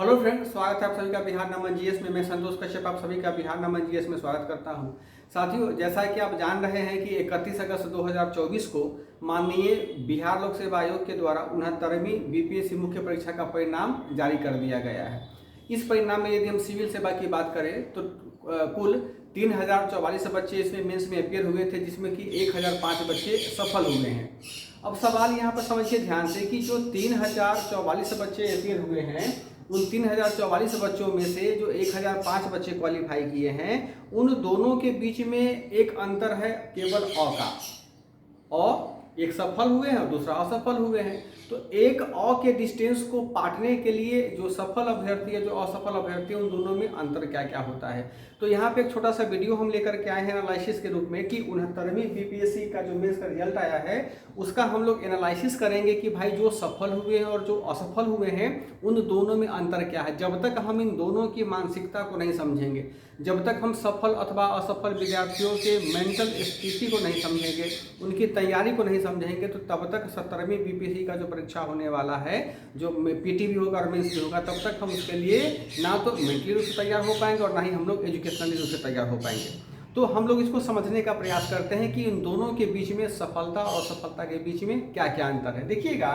Hello friend, स्वागत है आप सभी का बिहार नमन जीएस में। मैं संतोष कश्यप आप सभी का बिहार नमन जीएस में स्वागत करता हूं। साथियों, जैसा कि आप जान रहे हैं कि 31 अगस्त 2024 को माननीय बिहार लोक सेवा आयोग के द्वारा 69वीं बीपीएससी मुख्य परीक्षा का परिणाम जारी कर दिया गया है। इस परिणाम में यदि हम सिविल सेवा की बात करें तो कुल 3044 बच्चे इसमें मेंस में अपियर हुए थे, जिसमें कि 1005 बच्चे सफल हुए हैं। अब सवाल यहाँ पर समझिए ध्यान से कि जो 3044 बच्चे अपियर हुए हैं, उन 3044 बच्चों में से जो 1005 बच्चे क्वालिफाई किए हैं, उन दोनों के बीच में एक अंतर है केवल अ का। एक सफल हुए हैं और दूसरा असफल हुए हैं। तो एक अ के डिस्टेंस को पाटने के लिए जो सफल अभ्यर्थी है, जो असफल अभ्यर्थी है, उन दोनों में अंतर क्या क्या होता है। तो यहाँ पे एक छोटा सा वीडियो हम लेकर के आए हैं एनालिसिस के रूप में कि 69वीं बीपीएससी का जो मेंस का रिजल्ट आया है उसका हम लोग एनालिसिस करेंगे कि भाई जो सफल हुए हैं और जो असफल हुए हैं उन दोनों में अंतर क्या है। जब तक हम इन दोनों की मानसिकता को नहीं समझेंगे, जब तक हम सफल अथवा असफल विद्यार्थियों के मेंटल स्थिति को नहीं समझेंगे, उनकी तैयारी को नहीं समझेंगे, तो तब तक 70वीं बीपीएससी का जो परीक्षा होने वाला है, जो पीटी भी होगा और मेंस भी होगा, तब तक हम उसके लिए ना तो मेंटली रूप से तैयार हो पाएंगे और ना ही हम लोग एजुकेशनली रूप से तैयार हो पाएंगे। तो हम लोग इसको समझने का प्रयास करते हैं कि इन दोनों के बीच में, सफलता और असफलता के बीच में क्या क्या अंतर है। देखिएगा,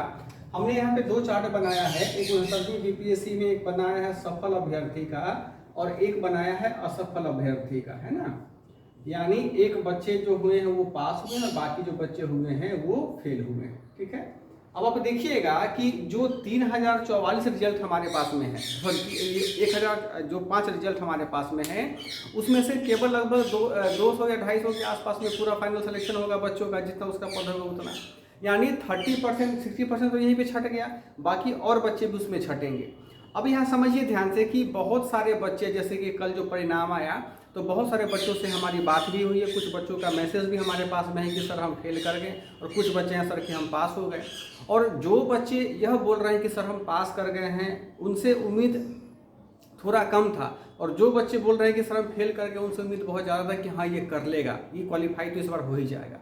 हमने यहाँ पे दो चार्ट बनाया है। एक 69वीं बीपीएससी में एक बनाया है सफल अभ्यर्थी का और एक बनाया है असफल अभ्यर्थी का, है ना। यानी एक बच्चे जो हुए हैं वो पास हुए हैं और बाकी जो बच्चे हुए हैं वो फेल हुए हैं, ठीक है। अब आप देखिएगा कि जो 3044 रिजल्ट हमारे पास में है, 1000 जो 5 रिजल्ट हमारे पास में है, उसमें से केवल लगभग 200 या 250 के आसपास में पूरा फाइनल सिलेक्शन होगा बच्चों का, जितना उसका पद होगा उतना। यानी 30% 60% तो यहीं पे छट गया, बाकी और बच्चे भी उसमें छटेंगे। अब यहाँ समझिए ध्यान से कि बहुत सारे बच्चे, जैसे कि कल जो परिणाम आया तो बहुत सारे बच्चों से हमारी बात भी हुई है, कुछ बच्चों का मैसेज भी हमारे पास में है कि सर हम फेल कर गए, और कुछ बच्चे हैं सर कि हम पास हो गए। और जो बच्चे यह बोल रहे हैं कि सर हम पास कर गए हैं, उनसे उम्मीद थोड़ा कम था, और जो बच्चे बोल रहे हैं कि सर हम फेल कर गए, उनसे उम्मीद बहुत ज़्यादा था कि हाँ ये कर लेगा, ये क्वालिफाई तो इस बार हो ही जाएगा।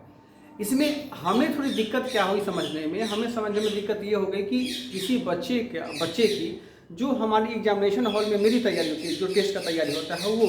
इसमें हमें थोड़ी दिक्कत क्या हुई समझने में, हमें समझने में दिक्कत ये हो गई कि किसी बच्चे की जो हमारी एग्जामिनेशन हॉल में मेरी तैयारी होती है, जो टेस्ट का तैयारी होता है वो,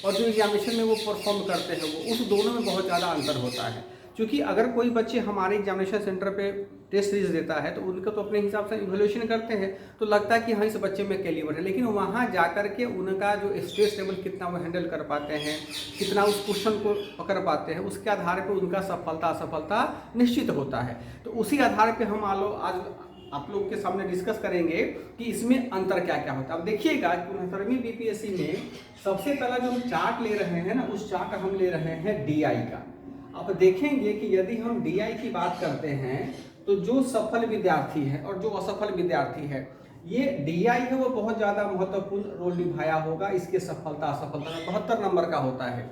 और जो एग्जामिनेशन में वो परफॉर्म करते हैं वो, उस दोनों में बहुत ज़्यादा अंतर होता है। क्योंकि अगर कोई बच्चे हमारे एग्जामिनेशन सेंटर पे टेस्ट सीरीज देता है तो उनका तो अपने हिसाब से इवैल्यूएशन करते हैं, तो लगता है कि हाँ इस बच्चे में कैलिबर है, लेकिन वहाँ जाकर के उनका जो स्ट्रेस लेवल कितना वो हैंडल कर पाते हैं, कितना उस क्वेश्चन को पकड़ पाते हैं, उसके आधार पर उनका सफलता असफलता निश्चित होता है। तो उसी आधार पर हम आज आप लोग के सामने डिस्कस करेंगे कि इसमें अंतर क्या क्या होता है। अब देखिएगा कि 69वीं बीपीएससी में सबसे पहला जो हम चार्ट ले रहे हैं ना, उस चार्ट हम ले रहे हैं डीआई का। आप देखेंगे कि यदि हम डीआई की बात करते हैं तो जो सफल विद्यार्थी है और जो असफल विद्यार्थी है, ये डीआई है वो बहुत ज़्यादा महत्वपूर्ण रोल निभाया होगा इसके सफलता असफलता में। 72 नंबर का होता है।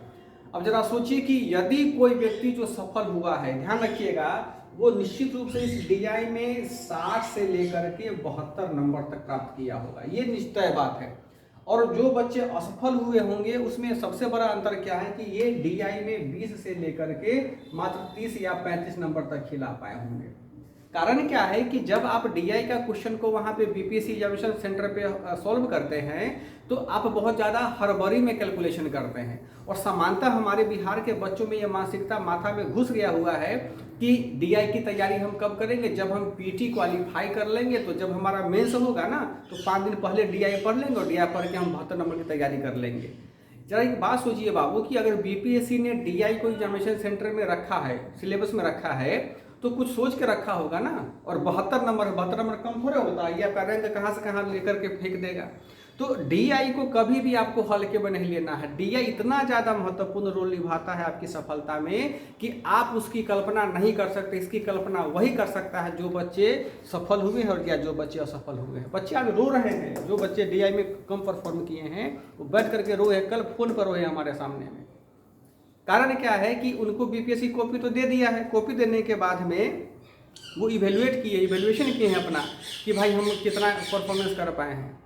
अब जरा सोचिए कि यदि कोई व्यक्ति जो सफल हुआ है, ध्यान रखिएगा, वो निश्चित रूप से इस डीआई में 60 से लेकर के 72 नंबर तक प्राप्त किया होगा, ये निश्चय बात है। और जो बच्चे असफल हुए होंगे उसमें सबसे बड़ा अंतर क्या है कि ये डीआई में 20 से लेकर के मात्र 30 या 35 नंबर तक खिला पाए होंगे। कारण क्या है कि जब आप डीआई का क्वेश्चन को वहाँ पे बीपीएससी एग्जामिनेशन सेंटर पे सॉल्व करते हैं तो आप बहुत ज़्यादा हड़बड़ी में कैलकुलेशन करते हैं, और समानता हमारे बिहार के बच्चों में यह मानसिकता माथा में घुस गया हुआ है कि डीआई की तैयारी हम कब करेंगे, जब हम पीटी क्वालिफाई कर लेंगे, तो जब हमारा मेंस होगा ना तो 5 दिन पहले डीआई पढ़ लेंगे और डीआई पढ़ के हम 72 नंबर की तैयारी कर लेंगे। जरा एक बात सोचिए बाबू कि अगर बीपीएससी ने डीआई को एग्जामिनेशन सेंटर में रखा है, सिलेबस में रखा है, तो कुछ सोच के रखा होगा ना। और 72 नंबर कम थोड़े होता है, ये आपका रैंक कहाँ से कहाँ लेकर के फेंक देगा। तो डीआई को कभी भी आपको हल्के में नहीं लेना है। डीआई इतना ज़्यादा महत्वपूर्ण रोल निभाता है आपकी सफलता में कि आप उसकी कल्पना नहीं कर सकते। इसकी कल्पना वही कर सकता है जो बच्चे सफल हुए हैं और या जो बच्चे असफल हुए हैं। बच्चे आज रो रहे हैं, जो बच्चे डीआई में कम परफॉर्म किए हैं वो बैठ करके रोए हैं, कल फोन पर रोए हमारे सामने में। कारण क्या है कि उनको बीपीएससी कॉपी तो दे दिया है, कॉपी देने के बाद में वो इवेल्युएशन किए हैं अपना कि भाई हम कितना परफॉर्मेंस कर पाए हैं।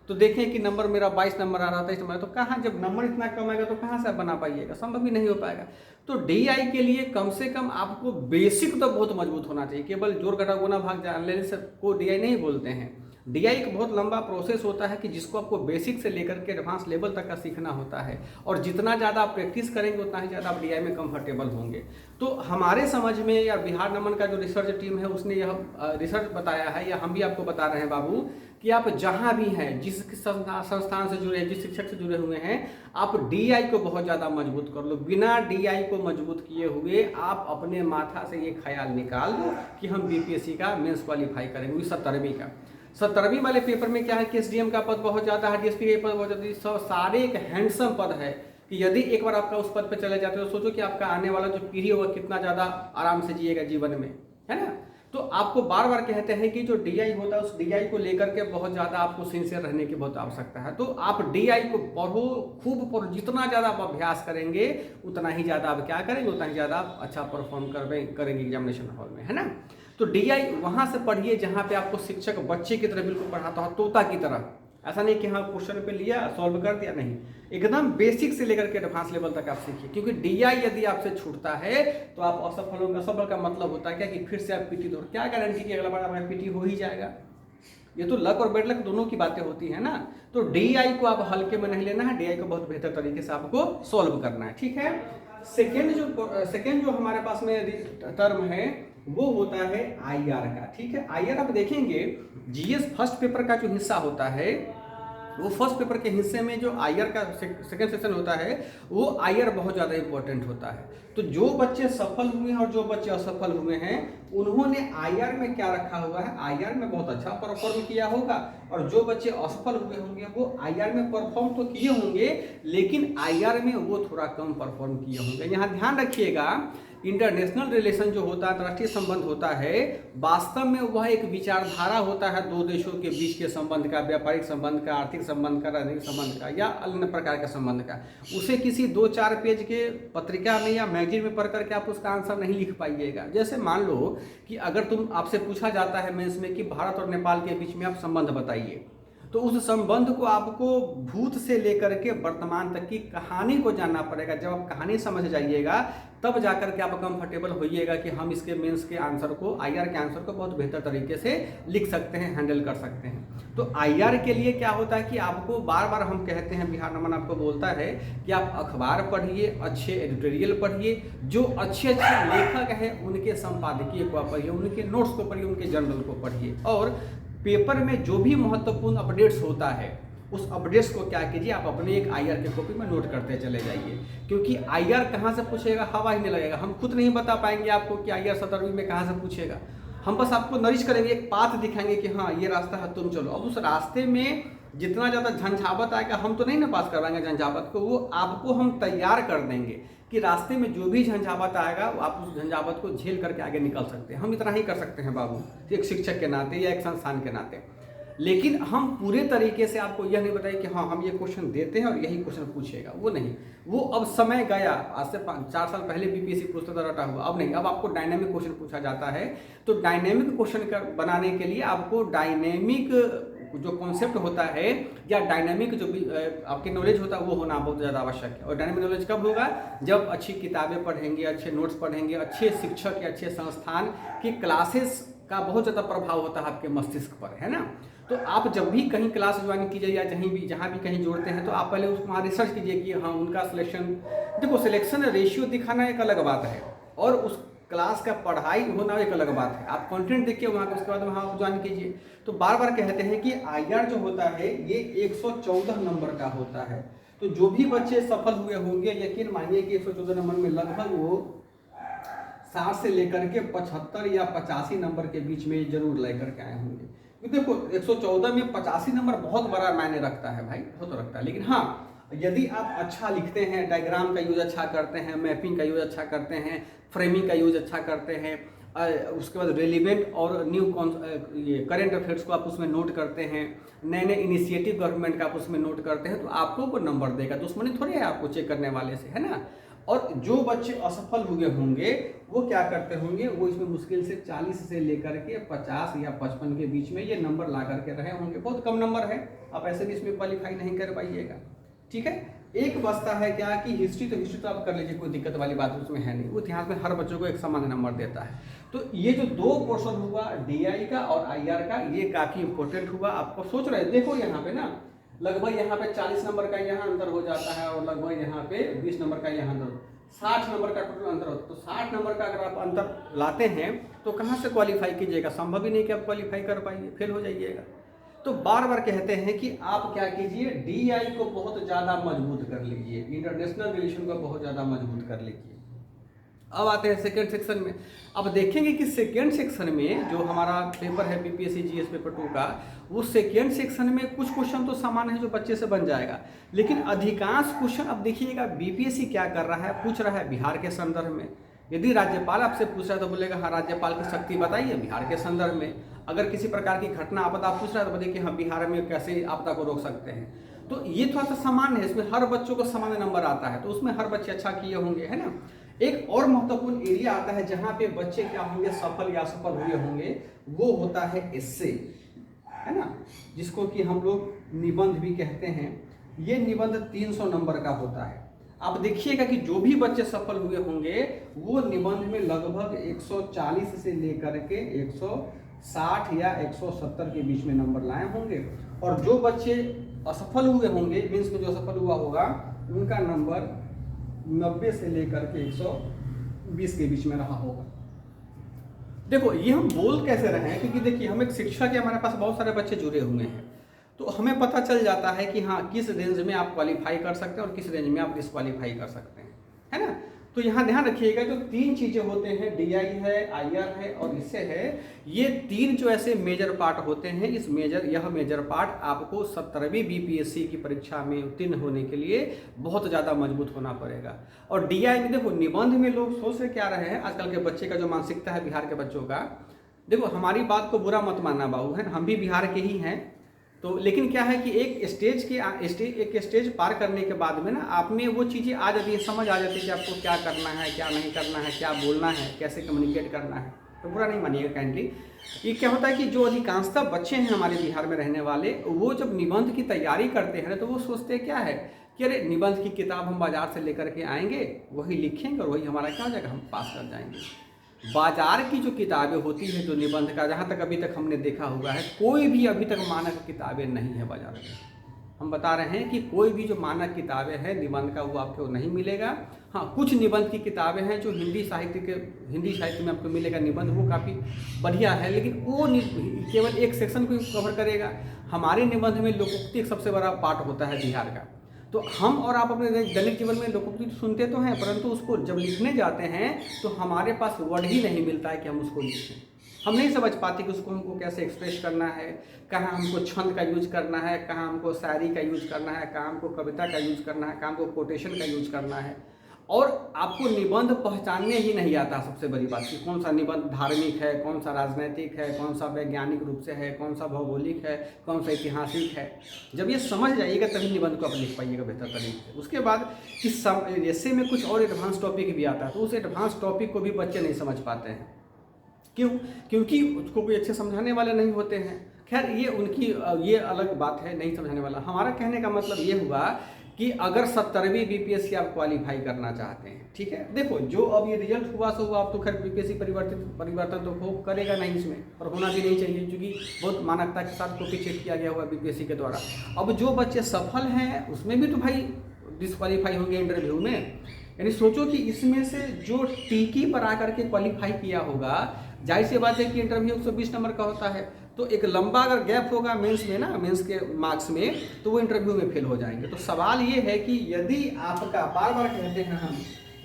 तो देखें कि नंबर मेरा 22 नंबर आ रहा था, 23 नंबर, तो कहाँ, जब नंबर इतना कम आएगा तो कहाँ से आप बना पाइएगा, संभव ही नहीं हो पाएगा। तो डीआई के लिए कम से कम आपको बेसिक तो बहुत मजबूत होना चाहिए। केवल जोड़ घटा गुना भाग जान लेने से को डीआई नहीं बोलते हैं। डीआई एक बहुत लंबा प्रोसेस होता है कि जिसको आपको बेसिक से लेकर के एडवांस लेवल तक का सीखना होता है, और जितना ज़्यादा आप प्रैक्टिस करेंगे उतना ही ज़्यादा आप डीआई में कंफर्टेबल होंगे। तो हमारे समझ में या बिहार नमन का जो रिसर्च टीम है उसने यह रिसर्च बताया है, या हम भी आपको बता रहे हैं बाबू, कि आप जहाँ भी हैं, जिस संस्थान से जुड़े हैं, जिस शिक्षक से जुड़े हुए हैं, आप डीआई को बहुत ज़्यादा मजबूत कर लो। बिना डीआई को मजबूत किए हुए आप अपने माथा से ये ख्याल निकाल दो कि हम बीपीएससी का मेंस क्वालिफाई करेंगे। वही 17वीं का 17वीं वाले पेपर में क्या है कि एसडीएम का पद बहुत ज़्यादा है, डीएसपी का पद बहुत ज़्यादा, सारे एक हैंडसम पद है कि यदि एक बार आपका उस पद पर चले जाते हो तो सोचो कि आपका आने वाला जो पीढ़ी होगा कितना ज़्यादा आराम से जिएगा जीवन में, है ना। तो आपको बार बार कहते हैं कि जो डीआई होता है उस डीआई को लेकर के बहुत ज़्यादा आपको सिंसियर रहने की बहुत आवश्यकता है। तो आप डीआई को पढ़ो, खूब पढ़ो, जितना ज़्यादा आप अभ्यास करेंगे उतना ही ज़्यादा आप क्या करेंगे, उतना ही ज़्यादा आप अच्छा परफॉर्म करेंगे एग्जामिनेशन हॉल में, है ना। तो डीआई वहाँ से पढ़िए जहाँ पे आपको शिक्षक बच्चे की तरह बिल्कुल पढ़ाता हो, तोता की तरह। ऐसा नहीं कि हाँ क्वेश्चन पे लिया सॉल्व कर दिया, नहीं, एकदम बेसिक से लेकर के एडवांस लेवल तक आप सीखिए। क्योंकि डीआई यदि आपसे छूटता है तो आप असफल होंगे। असफल का मतलब होता है क्या कि फिर से आप पीटी दो, क्या गारंटी कि अगला बार आपका पीटी हो ही जाएगा। ये तो लक और बेड लक दोनों की बातें होती है ना। तो डीआई को आप हल्के में नहीं लेना है, डीआई को बहुत बेहतर तरीके से आपको सॉल्व करना है, ठीक है। सेकेंड जो हमारे पास में टर्म है वो होता है आईआर का, ठीक है। आईआर आप देखेंगे जीएस फर्स्ट पेपर का जो हिस्सा होता है, वो फर्स्ट पेपर के हिस्से में जो आईआर का सेकंड सेक्शन होता है वो आईआर बहुत ज़्यादा इंपॉर्टेंट होता है। तो जो बच्चे सफल हुए हैं और जो बच्चे असफल हुए हैं उन्होंने आईआर में क्या रखा हुआ है, आईआर में बहुत अच्छा परफॉर्म किया होगा, और जो बच्चे असफल हुए होंगे वो आईआर में परफॉर्म तो किए होंगे लेकिन आईआर में वो थोड़ा कम परफॉर्म किए होंगे। यहाँ ध्यान रखिएगा, इंटरनेशनल रिलेशन जो होता है, अंतर्राष्ट्रीय संबंध होता है, वास्तव में वह एक विचारधारा होता है दो देशों के बीच के संबंध का, व्यापारिक संबंध का, आर्थिक संबंध का, राजनीतिक संबंध का, या अन्य प्रकार के संबंध का। उसे किसी 2-4 पेज के पत्रिका में या मैगजीन में पढ़ करके आप उसका आंसर नहीं लिख पाइएगा। जैसे मान लो कि अगर आपसे पूछा जाता है मेंस में कि भारत और नेपाल के बीच में आप संबंध बताइए, तो उस संबंध को आपको भूत से लेकर के वर्तमान तक की कहानी को जानना पड़ेगा। जब आप कहानी समझ जाइएगा तब जाकर के आप कंफर्टेबल होइएगा कि हम इसके मेंस के आंसर को, आईआर के आंसर को बहुत बेहतर तरीके से लिख सकते हैं, हैंडल कर सकते हैं। तो आईआर के लिए क्या होता है कि आपको बार बार हम कहते हैं, बिहार नमन आपको बोलता है कि आप अखबार पढ़िए, अच्छे एडिटोरियल पढ़िए, जो अच्छे लेखक हैं उनके संपादकीय को पढ़िए, उनके नोट्स को पढ़िए, उनके जर्नल को पढ़िए, और पेपर में जो भी महत्वपूर्ण अपडेट्स होता है उस अपडेट्स को क्या कीजिए, आप अपने एक आईआर के कॉपी में नोट करते चले जाइए। क्योंकि आईआर कहाँ से पूछेगा, हवा ही नहीं लगेगा। हम खुद नहीं बता पाएंगे आपको कि आईआर 17वीं में कहाँ से पूछेगा। हम बस आपको नरिश करेंगे, एक पाथ दिखाएंगे कि हाँ ये रास्ता है, तुम चलो। अब उस रास्ते में जितना ज़्यादा झंझावत आएगा, हम तो नहीं ना पास करवाएंगे झंझावत को, वो आपको हम तैयार कर देंगे कि रास्ते में जो भी झंझावत आएगा आप उस झंझावत को झेल करके आगे निकल सकते हैं। हम इतना ही कर सकते हैं बाबू, एक शिक्षक के नाते या एक संस्थान के नाते। लेकिन हम पूरे तरीके से आपको यह नहीं बताएं कि हाँ हम ये क्वेश्चन देते हैं और यही क्वेश्चन पूछेगा, वो नहीं। वो अब समय गया, आज से 4 साल पहले बीपीएससी पूछता था रटा हुआ, अब नहीं, अब आपको डायनेमिक क्वेश्चन पूछा जाता है। तो डायनेमिक क्वेश्चन बनाने के लिए आपको डायनेमिक जो कॉन्सेप्ट होता है या डायनेमिक जो भी आपके नॉलेज होता है वो होना बहुत ज़्यादा आवश्यक है। और डायनेमिक नॉलेज कब होगा, जब अच्छी किताबें पढ़ेंगे, अच्छे नोट्स पढ़ेंगे, अच्छे शिक्षक या अच्छे संस्थान की क्लासेस का बहुत ज़्यादा प्रभाव होता है आपके मस्तिष्क पर, है ना। तो आप जब भी कहीं क्लास ज्वाइन कीजिए या जहाँ भी कहीं जोड़ते हैं तो आप पहले उसको वहाँ रिसर्च कीजिए कि हाँ उनका सिलेक्शन, देखो सिलेक्शन रेशियो दिखाना एक अलग बात है और उस क्लास का पढ़ाई होना एक अलग बात है। आप कंटेंट देखिए वहाँ का, उसके बाद वहाँ ज्वाइन कीजिए। तो बार बार कहते हैं कि आईआर जो होता है ये 114 नंबर का होता है। तो जो भी बच्चे सफल हुए होंगे, यकीन मानिए कि 114 नंबर में लगभग वो 60 से लेकर के 75 या 85 नंबर के बीच में जरूर लेकर के आए होंगे। देखो 114 में 85 नंबर बहुत बड़ा मायने रखता है भाई, बहुत रखता है। लेकिन हाँ, यदि आप अच्छा लिखते हैं, डायग्राम का यूज अच्छा करते हैं, मैपिंग का यूज अच्छा करते हैं, फ्रेमिंग का यूज अच्छा करते हैं, उसके बाद रेलिवेंट और न्यू ये करेंट अफेयर्स को आप उसमें नोट करते हैं, नए नए इनिशिएटिव गवर्नमेंट का आप उसमें नोट करते हैं, तो आपको वो नंबर देगा। दुश्मनी थोड़ी है आपको चेक करने वाले से, है ना। और जो बच्चे असफल हुए होंगे वो क्या करते होंगे, वो इसमें मुश्किल से 40 से लेकर के 50 या 55 के बीच में ये नंबर ला करके रहे होंगे। बहुत कम नंबर है, आप ऐसे भी इसमें क्वालिफाई नहीं कर पाइएगा, ठीक है। एक बचता है क्या कि हिस्ट्री, तो हिस्ट्री तो आप कर लीजिए, कोई दिक्कत वाली बात उसमें है नहीं, वो इतिहास में हर बच्चों को एक समान नंबर देता है। तो ये जो दो पोर्शन हुआ डीआई का और आईआर का, ये काफ़ी इंपॉर्टेंट हुआ। आपको सोच रहे देखो यहाँ पे ना लगभग यहाँ पे 40 नंबर का यहाँ अंतर हो जाता है और लगभग यहाँ पे 20 नंबर का यहाँ अंतर, 60 नंबर का टोटल अंतर होता है। तो 60 नंबर का अगर आप अंतर लाते हैं तो कहाँ से क्वालिफाई कीजिएगा, संभव ही नहीं कि आप क्वालिफाई कर पाइए, फेल हो जाइएगा। तो बार बार कहते हैं कि आप क्या कीजिए, डीआई को बहुत ज़्यादा मजबूत कर लीजिए, इंटरनेशनल रिलेशन को बहुत ज़्यादा मजबूत कर लीजिए। अब आते हैं सेकेंड सेक्शन में। अब देखेंगे कि सेकेंड सेक्शन में जो हमारा पेपर है बीपीएससी जीएस पेपर 2 का, वो सेकेंड सेक्शन में कुछ क्वेश्चन तो सामान्य है जो बच्चे से बन जाएगा, लेकिन अधिकांश क्वेश्चन अब देखिएगा बीपीएससी क्या कर रहा है, पूछ रहा है बिहार के संदर्भ में। यदि राज्यपाल आपसे पूछ रहा है तो बोलेगा हाँ राज्यपाल की शक्ति बताइए बिहार के संदर्भ में। अगर किसी प्रकार की घटना आपदा पूछ रहा है तो बोले कि हाँ बिहार में कैसे आपदा को रोक सकते हैं। तो ये थोड़ा सा सामान्य है, इसमें हर बच्चों को सामान्य नंबर आता है, तो उसमें हर बच्चे अच्छा किए होंगे, है ना। एक और महत्वपूर्ण एरिया आता है जहाँ पे बच्चे क्या होंगे, सफल या असफल हुए होंगे, वो होता है एस्से, है ना, जिसको कि हम लोग निबंध भी कहते हैं। ये निबंध 300 नंबर का होता है। आप देखिएगा कि जो भी बच्चे सफल हुए होंगे वो निबंध में लगभग 140 से लेकर के 160 या 170 के बीच में नंबर लाए होंगे, और जो बच्चे असफल हुए होंगे, मीन्स में जो असफल हुआ होगा, उनका नंबर 90 से लेकर के 120 के बीच में रहा होगा। देखो ये हम बोल कैसे रहे हैं, क्योंकि देखिए हम एक शिक्षा के, हमारे पास बहुत सारे बच्चे जुड़े हुए हैं, तो हमें पता चल जाता है कि हाँ किस रेंज में आप क्वालिफाई कर सकते हैं और किस रेंज में आप डिसक्वालीफाई कर सकते हैं, है ना। तो यहाँ ध्यान रखिएगा जो तीन चीजें होते हैं, डीआई है, आईआर है और इससे है, ये तीन जो ऐसे मेजर पार्ट होते हैं, यह मेजर पार्ट आपको 17वीं बीपीएससी की परीक्षा में उत्तीर्ण होने के लिए बहुत ज़्यादा मजबूत होना पड़ेगा। और डीआई में देखो निबंध में लोग सोच से क्या रहे हैं, आजकल के बच्चे का जो मानसिकता है बिहार के बच्चों का, देखो हमारी बात को बुरा मत मानना बाबू, है, हम भी बिहार के ही हैं, तो लेकिन क्या है कि एक स्टेज पार करने के बाद में ना आप में वो चीज़ें आ जाती है, समझ आ जाती है कि आपको क्या करना है, क्या नहीं करना है, क्या बोलना है, कैसे कम्युनिकेट करना है। तो बुरा नहीं मानिएगा काइंडली। ये क्या होता है कि जो अधिकांशतः बच्चे हैं हमारे बिहार में रहने वाले, वो जब निबंध की तैयारी करते हैं तो वो सोचते हैं क्या है कि अरे निबंध की किताब हम बाजार से लेकर के आएंगे, वही लिखेंगे और वही हमारा क्या हो जाएगा, हम पास कर जाएंगे। बाजार की जो किताबें होती हैं जो निबंध का, जहाँ तक अभी तक हमने देखा हुआ है, कोई भी अभी तक मानक किताबें नहीं है बाजार में। हम बता रहे हैं कि कोई भी जो मानक किताबें हैं निबंध का वो आपको नहीं मिलेगा। हाँ कुछ निबंध की किताबें हैं जो हिंदी साहित्य में आपको मिलेगा निबंध, वो काफ़ी बढ़िया है, लेकिन वो केवल एक सेक्शन को कवर करेगा। हमारे निबंध में लोकोक्ति एक सबसे बड़ा पार्ट होता है बिहार का। तो हम और आप अपने दैनिक जीवन में लोकोक्ति सुनते तो हैं, परंतु उसको जब लिखने जाते हैं तो हमारे पास वर्ड ही नहीं मिलता है कि हम उसको लिखें। हम नहीं समझ पाते कि उसको हमको कैसे एक्सप्रेस करना है, कहाँ हमको छंद का यूज करना है, कहाँ हमको शायरी का यूज करना है, कहाँ हमको कविता का यूज करना है, कहाँ हमको कोटेशन का यूज करना है। और आपको निबंध पहचानने ही नहीं आता सबसे बड़ी बात कि कौन सा निबंध धार्मिक है, कौन सा राजनैतिक है, कौन सा वैज्ञानिक रूप से है, कौन सा भौगोलिक है, कौन सा ऐतिहासिक है। जब ये समझ जाइएगा तभी निबंध को आप लिख पाइएगा बेहतर तरीके से। उसके बाद इस ऐसे में कुछ और एडवांस टॉपिक भी आता है, तो उस एडवांस टॉपिक को भी बच्चे नहीं समझ पाते हैं। क्यों? क्योंकि उसको कोई अच्छे समझाने वाले नहीं होते हैं। खैर ये उनकी ये अलग बात है, नहीं समझाने वाला। हमारा कहने का मतलब ये हुआ कि अगर 17वीं बीपीएससी आप क्वालिफाई करना चाहते हैं, ठीक है, देखो जो अब ये रिजल्ट हुआ सो हुआ, अब तो खैर बीपीएससी परिवर्तन तो हो करेगा नहीं इसमें, और होना भी नहीं चाहिए, क्योंकि बहुत मानकता के साथ कॉपी चेक किया गया हुआ बीपीएससी के द्वारा। अब जो बच्चे सफल हैं उसमें भी तो भाई डिस्क्वालीफाई होंगे इंटरव्यू में। यानी सोचो कि इसमें से जो टीकी पर आकर के क्वालिफाई किया होगा, जाहिर सी बात है कि इंटरव्यू 120 नंबर का होता है, तो एक लंबा अगर गैप होगा मेंस में ना, मेंस के मार्क्स में, तो वो इंटरव्यू में फेल हो जाएंगे। तो सवाल ये है कि यदि आपका, बार बार कहते हैं हम,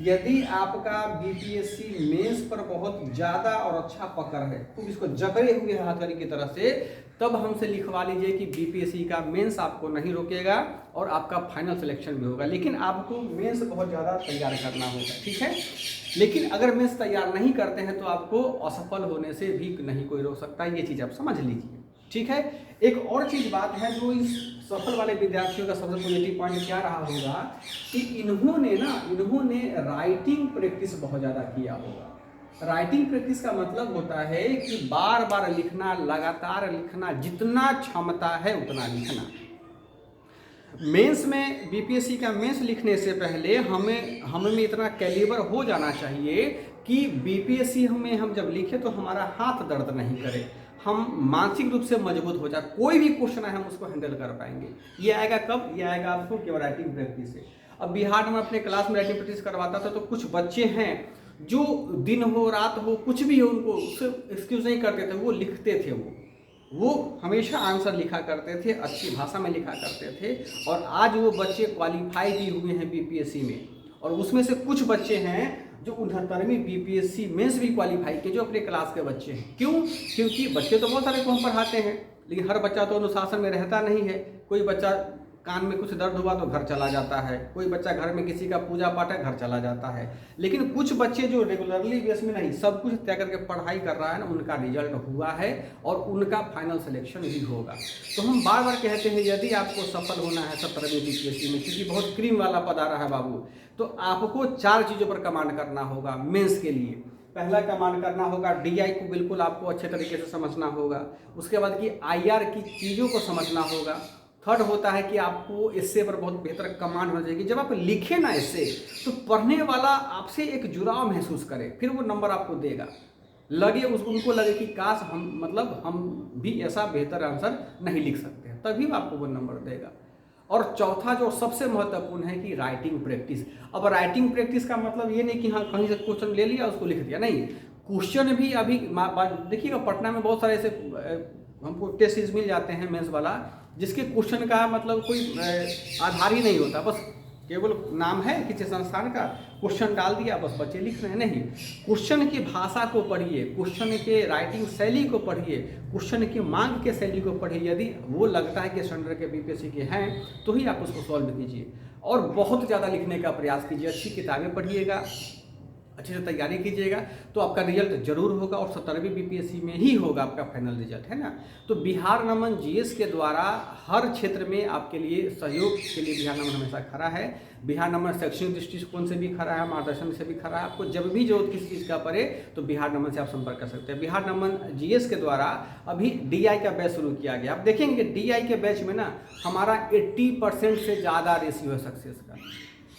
यदि आपका बीपीएससी मेंस पर बहुत ज़्यादा और अच्छा पकड़ है, तो इसको जकड़े हुए हथकड़ी की तरह से, तब हमसे लिखवा लीजिए कि बीपीएससी का मेंस आपको नहीं रोकेगा और आपका फाइनल सिलेक्शन भी होगा, लेकिन आपको मेंस बहुत ज़्यादा तैयार करना होगा, ठीक है। लेकिन अगर मेंस तैयार नहीं करते हैं तो आपको असफल होने से भी नहीं कोई रोक सकता, ये चीज़ आप समझ लीजिए, ठीक है। एक और चीज़ बात है जो इस सफल वाले विद्यार्थियों का सबसे पॉजिटिव पॉइंट क्या रहा होगा कि इन्होंने राइटिंग प्रैक्टिस बहुत ज़्यादा किया होगा। राइटिंग प्रैक्टिस का मतलब होता है कि बार बार लिखना, लगातार लिखना, जितना क्षमता है उतना लिखना। मेंस में बीपीएससी का मेंस लिखने से पहले हमें इतना कैलिबर हो जाना चाहिए कि बीपीएससी में हम जब लिखे तो हमारा हाथ दर्द नहीं करे, हम मानसिक रूप से मजबूत हो जाए, कोई भी क्वेश्चन है हम उसको हैंडल कर पाएंगे। ये आएगा कब? ये आएगा आपको केवल राइटिंग प्रैक्टिस से। अब बिहार में अपने क्लास में राइटिंग प्रैक्टिस करवाता था, तो कुछ बच्चे हैं जो दिन हो रात हो कुछ भी हो उनको उससे एक्सक्यूज नहीं करते थे, वो लिखते थे, वो हमेशा आंसर लिखा करते थे, अच्छी भाषा में लिखा करते थे। और आज वो बच्चे क्वालिफाई भी हुए हैं बीपीएससी में, और उसमें से कुछ बच्चे हैं जो 69वीं बीपीएससी मेंस भी क्वालिफाई के, जो अपने क्लास के बच्चे हैं। क्यों? क्योंकि बच्चे तो बहुत सारे को हम पढ़ाते हैं, लेकिन हर बच्चा तो अनुशासन में रहता नहीं है। कोई बच्चा कान में कुछ दर्द हुआ तो घर चला जाता है, कोई बच्चा घर में किसी का पूजा पाठ है घर चला जाता है। लेकिन कुछ बच्चे जो रेगुलरली बेस में नहीं, सब कुछ तय करके पढ़ाई कर रहा है ना, उनका रिजल्ट हुआ है और उनका फाइनल सिलेक्शन भी होगा। तो हम बार बार कहते हैं यदि आपको सफल होना है 70वीं बीपीएससी में, क्योंकि बहुत क्रीम वाला पद आ रहा है बाबू, तो आपको 4 चीज़ों पर कमांड करना होगा मेंस के लिए। पहला कमांड करना होगा डीआई को बिल्कुल आपको अच्छे तरीके से समझना होगा। उसके बाद की आईआर की चीज़ों को समझना होगा। थर्ड होता है कि आपको एस्से पर बहुत बेहतर कमांड होना चाहिए कि जब आप लिखें ना एस्से, तो पढ़ने वाला आपसे एक जुड़ाव महसूस करे, फिर वो नंबर आपको देगा। लगे उनको लगे कि काश हम भी ऐसा बेहतर आंसर नहीं लिख सकते हैं, तभी आपको वो नंबर देगा। और चौथा जो सबसे महत्वपूर्ण है कि राइटिंग प्रैक्टिस। अब राइटिंग प्रैक्टिस का मतलब ये नहीं कि हाँ कहीं से क्वेश्चन ले लिया उसको लिख दिया, नहीं। क्वेश्चन भी अभी देखिएगा पटना में बहुत सारे ऐसे हमको टेस्ट सीरीज मिल जाते हैं मेंस वाला, जिसके क्वेश्चन का मतलब कोई आधार ही नहीं होता, बस केवल नाम है किसी संस्थान का, क्वेश्चन डाल दिया, बस बच्चे लिख रहे हैं। नहीं, क्वेश्चन की भाषा को पढ़िए, क्वेश्चन के राइटिंग शैली को पढ़िए, क्वेश्चन की मांग के शैली को पढ़िए। यदि वो लगता है कि स्टैंडर्ड के बीपीएससी के हैं तो ही आप उसको सॉल्व कीजिए, और बहुत ज़्यादा लिखने का प्रयास कीजिए, अच्छी किताबें पढ़िएगा, अच्छे से तैयारी कीजिएगा, तो आपका रिजल्ट जरूर होगा, और 70वीं बीपीएससी में ही होगा आपका फाइनल रिजल्ट, है ना। तो बिहार नमन जीएस के द्वारा हर क्षेत्र में आपके लिए सहयोग के लिए बिहार नमन हमेशा खड़ा है। बिहार नमन शैक्षणिक दृष्टिकोण से भी खड़ा है, मार्गदर्शन से भी खड़ा है। आपको जब भी जरूरत किसी चीज़ का पड़े तो बिहार नमन से आप संपर्क कर सकते हैं। बिहार नमन जीएस के द्वारा अभी डीआई का बैच शुरू किया गया। आप देखेंगे डीआई के बैच में ना हमारा 80% से ज़्यादा रेशियो है सक्सेस का,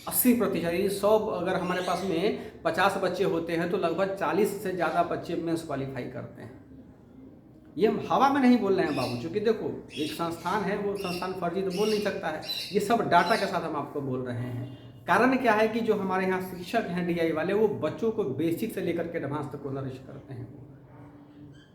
80%। 100 अगर हमारे पास में 50 बच्चे होते हैं तो लगभग 40 से ज़्यादा बच्चे मेंस क्वालिफाई करते हैं। ये हम हवा में नहीं बोल रहे हैं बाबू, क्योंकि देखो एक संस्थान है, वो संस्थान फर्जी तो बोल नहीं सकता है। ये सब डाटा के साथ हम आपको बोल रहे हैं। कारण क्या है कि जो हमारे यहाँ शिक्षक हैं डीआई वाले, वो बच्चों को बेसिक से लेकर के एडवांस तक को नरिश करते हैं।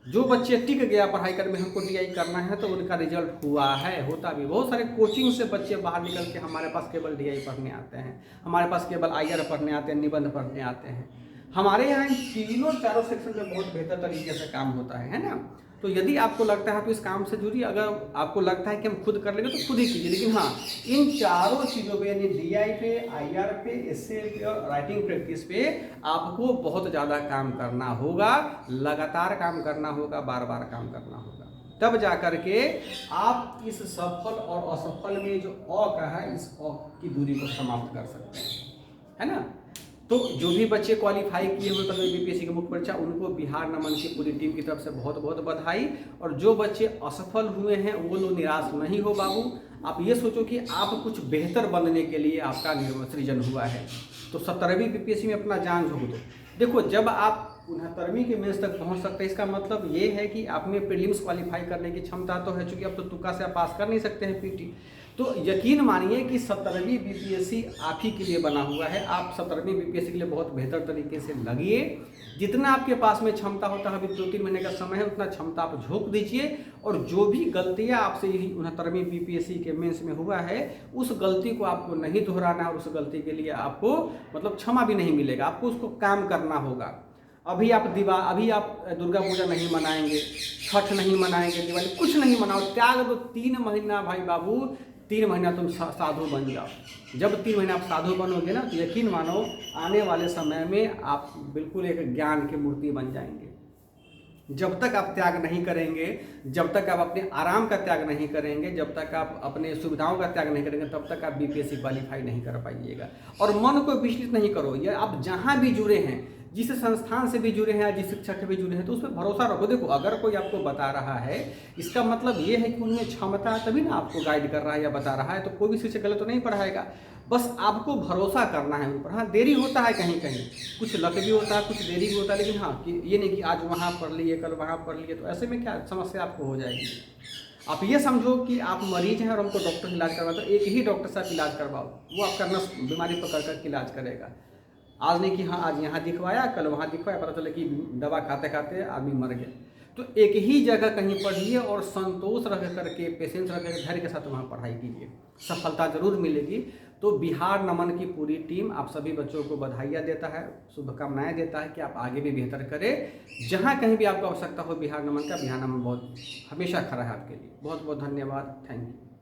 जो बच्चे टिक गया पढ़ाई करने में, हमको डीआई करना है, तो उनका रिजल्ट हुआ है, होता भी। बहुत सारे कोचिंग से बच्चे बाहर निकल के हमारे पास केवल डीआई पढ़ने आते हैं, हमारे पास केवल आईआर पढ़ने आते हैं, निबंध पढ़ने आते हैं। हमारे यहाँ तीनों चारों सेक्शन में बहुत बेहतर तरीके से काम होता है ना। तो यदि आपको लगता है तो इस काम से जुड़िए। अगर आपको लगता है कि हम खुद कर लेंगे तो खुद ही कीजिए, लेकिन हाँ इन चारों चीज़ों पे, यानी डीआई पे, आईआर पे, एस्से पे और राइटिंग प्रैक्टिस पे आपको बहुत ज़्यादा काम करना होगा, लगातार काम करना होगा, बार बार काम करना होगा, तब जा कर के आप इस सफल और असफल में जो अ का है, इस अ की दूरी को समाप्त कर सकते हैं, है ना। तो जो भी बच्चे क्वालिफाई किए हुए कभी बीपीएससी की मुख्य परीक्षा, उनको बिहार नमन की पूरी टीम की तरफ से बहुत बहुत बधाई। और जो बच्चे असफल हुए हैं वो लोग निराश नहीं हो बाबू। आप ये सोचो कि आप कुछ बेहतर बनने के लिए आपका सृजन हुआ है, तो 70वीं बीपीएससी में अपना जान झोंक दो। देखो जब आप 69वीं के मेंस तक पहुंच सकते हैं, इसका मतलब ये है कि आप में प्रीलिम्स क्वालिफाई करने की क्षमता तो है, चूंकि अब तो तुक्का से आप पास कर नहीं सकते हैं पीटी। तो यकीन मानिए कि 70वीं बीपीएससी आप ही के लिए बना हुआ है। आप 70वीं बीपीएससी के लिए बहुत बेहतर तरीके से लगिए। जितना आपके पास में क्षमता होता है, अभी 2-3 महीने का समय है, उतना क्षमता आप झोंक दीजिए। और जो भी गलतियां आपसे 69वीं बीपीएससी के मेंस में हुआ है, उस गलती को आपको नहीं दोहराना है, और उस गलती के लिए आपको मतलब क्षमा भी नहीं मिलेगा, आपको उसको काम करना होगा। अभी आप दुर्गा पूजा नहीं मनाएंगे, छठ नहीं मनाएंगे, दिवाली कुछ नहीं मनाओ, त्याग दो 3 महीना भाई बाबू। 3 महीना तुम साधु बन जाओ। जब 3 महीना आप साधु बनोगे ना, तो यकीन मानो आने वाले समय में आप बिल्कुल एक ज्ञान की मूर्ति बन जाएंगे। जब तक आप त्याग नहीं करेंगे, जब तक आप अपने आराम का त्याग नहीं करेंगे, जब तक आप अपने सुविधाओं का त्याग नहीं करेंगे, तब तक आप बीपीएससी क्वालिफाई नहीं कर पाइएगा। और मन को विचलित नहीं करो, ये आप जहाँ भी जुड़े हैं, जिस संस्थान से भी जुड़े हैं या जिस शिक्षक से भी जुड़े हैं, तो उस पर भरोसा रखो। देखो, अगर कोई आपको बता रहा है, इसका मतलब ये है कि उनमें क्षमता है, तभी ना आपको गाइड कर रहा है या बता रहा है। तो कोई भी शिक्षक गलत तो नहीं पढ़ाएगा, बस आपको भरोसा करना है उन पर। हाँ, देरी होता है कहीं कहीं, कुछ लक भी होता है, कुछ देरी भी होता है, लेकिन हाँ कि ये नहीं कि आज वहाँ पढ़ लिए कल वहाँ पढ़ लिए, तो ऐसे में क्या समस्या आपको हो जाएगी। आप ये समझो कि आप मरीज हैं और हमको डॉक्टर से इलाज करवाओ, तो एक ही डॉक्टर से आप इलाज करवाओ, वो आपका नस बीमारी पकड़ कर इलाज करेगा। आज नहीं कि हाँ आज यहाँ दिखवाया कल वहाँ दिखवाया, पता चले कि दवा खाते खाते आदमी मर गया। तो एक ही जगह कहीं पढ़िए और संतोष रख करके, पेशेंस रख करके, धैर्य के साथ वहाँ पढ़ाई कीजिए, सफलता जरूर मिलेगी। तो बिहार नमन की पूरी टीम आप सभी बच्चों को बधाइयाँ देता है, शुभकामनाएं देता है कि आप आगे भी बेहतर करें। जहाँ कहीं भी आपको आवश्यकता हो बिहार नमन का, बिहार नमन बहुत हमेशा खड़ा है आपके लिए। बहुत बहुत धन्यवाद, थैंक यू।